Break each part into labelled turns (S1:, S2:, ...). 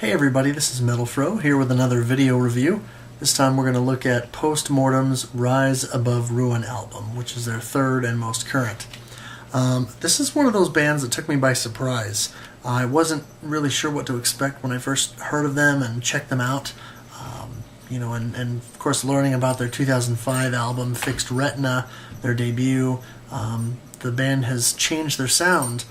S1: Hey everybody, this is Metal Fro here with another video review. This time we're going to look at Post Mortum's Rise Above Ruin album, which is their third and most current. This is one of those bands that took me by surprise. I wasn't really sure what to expect when I first heard of them and checked them out. And of course learning about their 2005 album, Fixed Retina, their debut. The band has changed their sound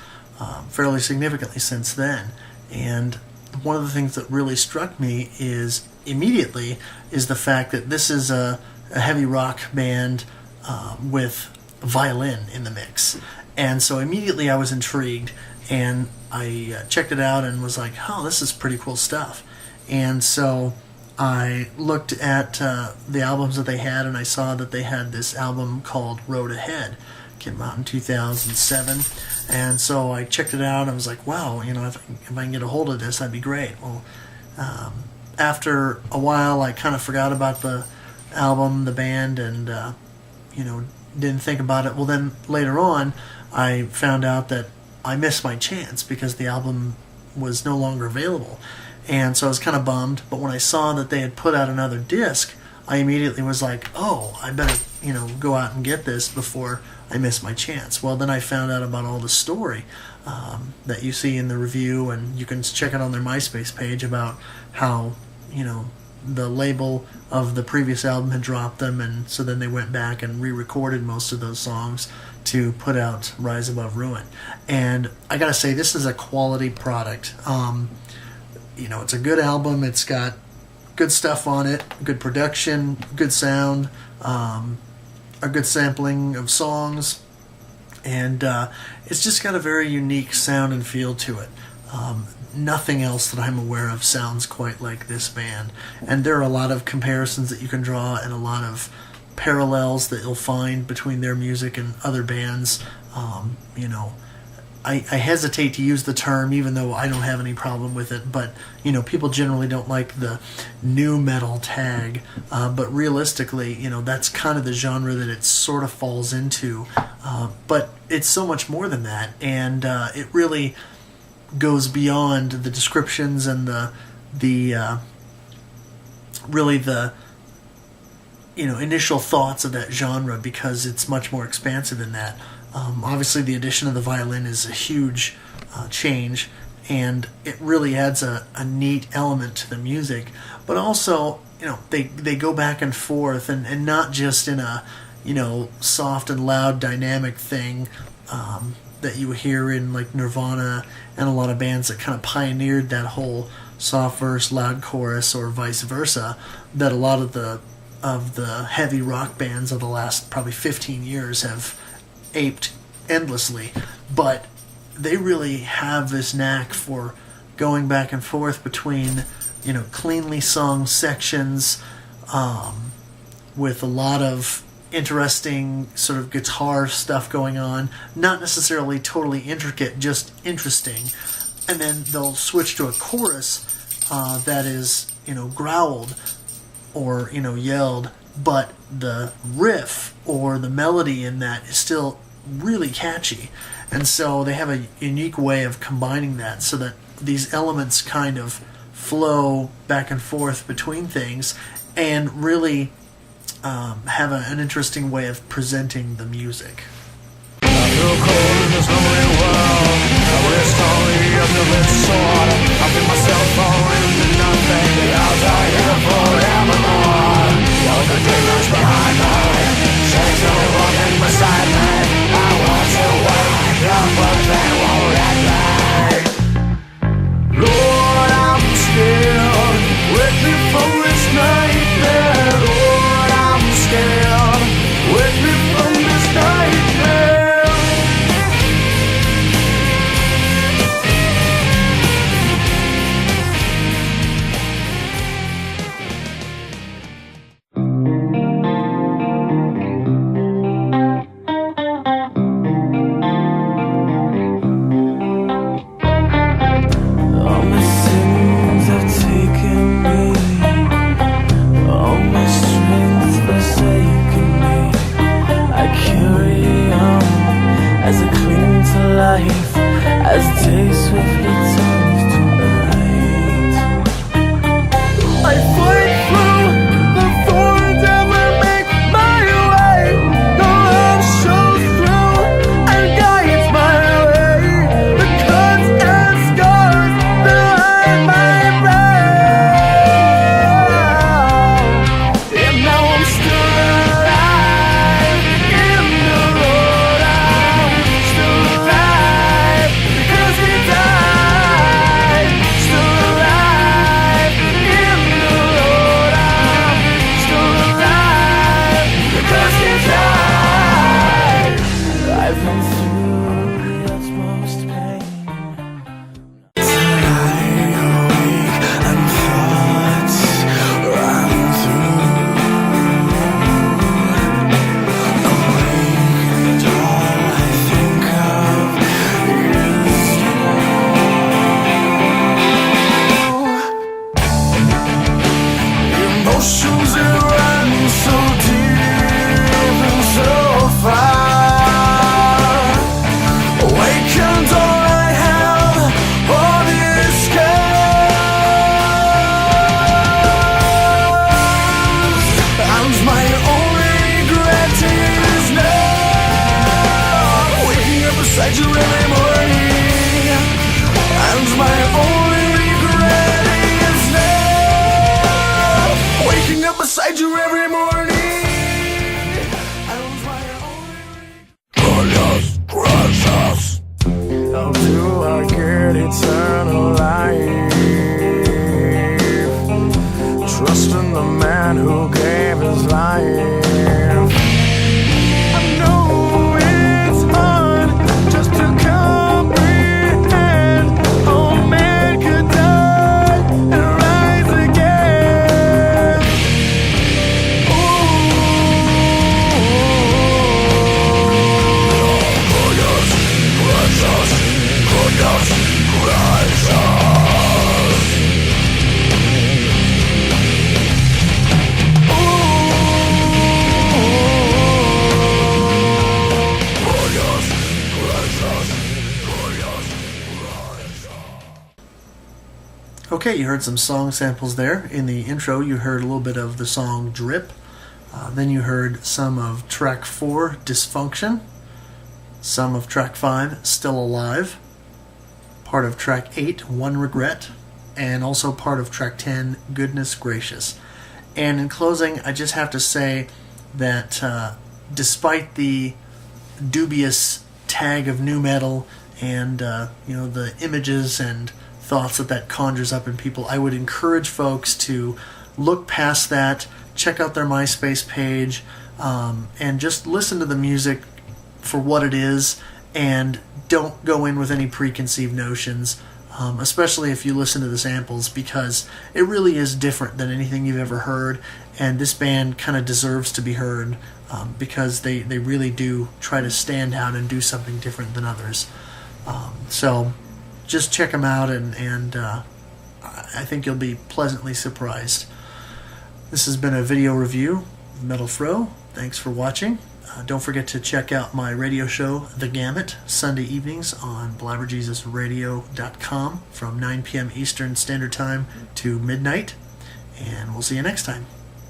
S1: fairly significantly since then. And one of the things that really struck me immediately is the fact that this is a heavy rock band with violin in the mix. And so immediately I was intrigued, and I checked it out and was like, oh, this is pretty cool stuff. And so I looked at the albums that they had, and I saw that they had this album called Road Ahead. Came out in 2007, and so I checked it out and I was like, wow, if I can get a hold of this, that'd be great. Well, after a while I kind of forgot about the album, the band, and didn't think about it. Well, then later on I found out that I missed my chance because the album was no longer available, and so I was kind of bummed. But when I saw that they had put out another disc, I immediately was like, oh, I better go out and get this before I miss my chance. Well, then I found out about all the story that you see in the review, and you can check it on their MySpace page about how the label of the previous album had dropped them, and so then they went back and re-recorded most of those songs to put out Rise Above Ruin. And I gotta say, this is a quality product. It's a good album. It's got good stuff on it, good production, good sound, a good sampling of songs, and it's just got a very unique sound and feel to it. Nothing else that I'm aware of sounds quite like this band, and there are a lot of comparisons that you can draw and a lot of parallels that you'll find between their music and other bands. I hesitate to use the term, even though I don't have any problem with it, but people generally don't like the nu metal tag, but realistically, that's kind of the genre that it sort of falls into, but it's so much more than that, and it really goes beyond the descriptions and the initial thoughts of that genre, because it's much more expansive than that. Obviously the addition of the violin is a huge change, and it really adds a neat element to the music, but also they go back and forth, and not just in a soft and loud dynamic thing that you hear in like Nirvana and a lot of bands that kind of pioneered that whole soft verse, loud chorus, or vice versa, that a lot of the heavy rock bands of the last probably 15 years have aped endlessly. But they really have this knack for going back and forth between cleanly sung sections with a lot of interesting sort of guitar stuff going on, not necessarily totally intricate, just interesting, and then they'll switch to a chorus that is growled or yelled, but the riff or the melody in that is still really catchy. And so they have a unique way of combining that so that these elements kind of flow back and forth between things and really have an interesting way of presenting the music.
S2: I feel cold in this lonely world. I wish only of the lit sword. I feel myself falling into nothing. The odds are here forevermore. You're the dreamers behind me. Shades only walking beside me. I want to wake up, but they won't let me. Lord, I'm scared. Wake me from this nightmare. Lord, I'm scared. Wake me from this nightmare. beside you every morning, and my only regret is now waking up beside you every morning. And my only gracious. How do I get eternal life? Trust in the man who gave his life. I know it's hard just to comprehend how man could die and rise again. Goodness gracious, goodness gracious.
S1: Okay, you heard some song samples there. In the intro, you heard a little bit of the song Drip. Then you heard some of track 4, Dysfunction. Some of track 5, Still Alive. Part of track 8, One Regret. And also part of track 10, Goodness Gracious. And in closing, I just have to say that despite the dubious tag of nu metal and the images and thoughts that conjures up in people, I would encourage folks to look past that, check out their MySpace page, and just listen to the music for what it is, and don't go in with any preconceived notions, especially if you listen to the samples, because it really is different than anything you've ever heard, and this band kind of deserves to be heard because they really do try to stand out and do something different than others. So just check them out, and I think you'll be pleasantly surprised. This has been a video review of Metal Fro. Thanks for watching. Don't forget to check out my radio show, The Gamut, Sunday evenings on blabberjesusradio.com from 9 p.m. Eastern Standard Time to midnight. And we'll see you next time.